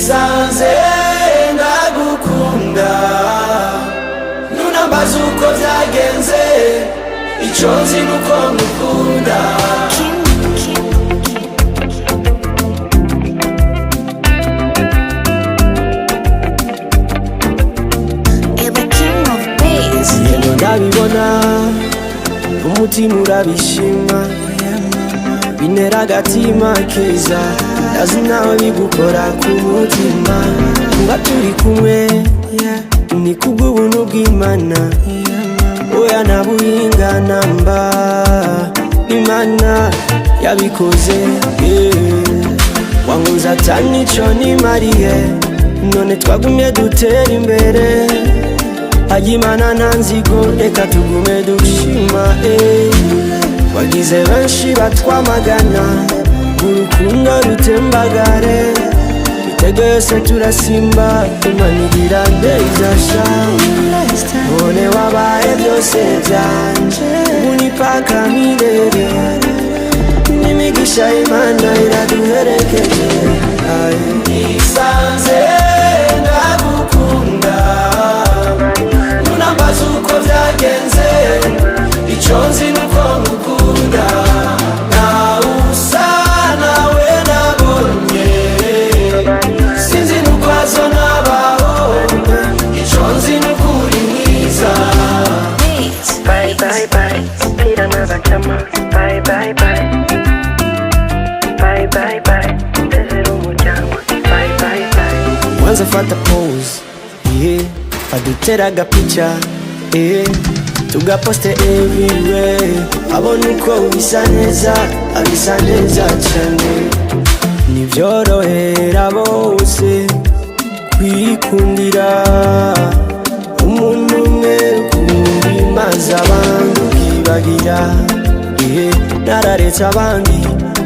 nisanze ndagukunda nunambaza uko byagenze icyo nzi nuko ngukunda yego ndabibona umutima urabishima bintera agatima keza ndazi nawe bigukora ku mutima kuba turi kumwe ni kubw'ubuntu bw'Imana oya nta buhinga namba Imana yabikoze wanguze atani ico nimariye none twagumye dutera imbere Imana nta nzigo reka tugume dushima wagize benshi batwamagana urukundo rutembagare imitego yose turasimba Imana igira ndeyizasha none wabaye byose byanje ubu ni paka mirere n'imigisha Imana iraduherekeje nisanze ndagukunda nunambaza uko byagenze icyo nzi nuko ngukunda nawe usa nawe nabonye sinzi nuko azonabaho icyo nzi nuko uri mwiza Bye bye bye pira n'agacama bye bye bye bye bye bye tezera umuryango bye bye bye wanza fata pose adutera agapica tugaposte everywhere abona uko bisa neza abisa neza cyane nibyorohera bose kwikundira umuntu umwe rukumbi maze abandi ukibagira nararetse abandi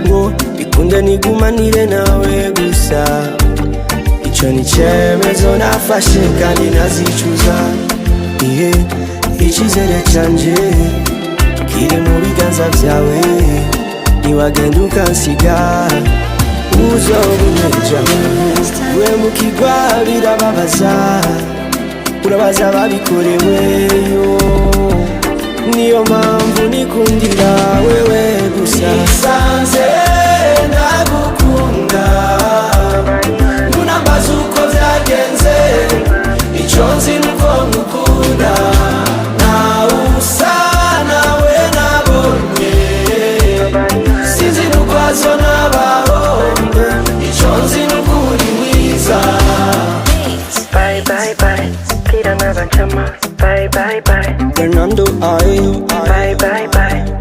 ngo bikunde nigumanire nawe gusa icyo ni icyemezo nafashe kandi nazicuza icyizere cyanje kiri mu biganza byawe niwagenda ukansiga uzobuneja we mukigwa birababaza urabaza babikoreweyo niyo mpamvu nikundira wewe gusa nisanze ndagukunda nunambaza uko byagenze icyo nzi nuko ngukunda nawe usa nawe nabonye sinzi nuko azonabaho icyo nzi nuko uri mwiza bye bye bye pira n'agacama bye bye bye Fernando bye bye bye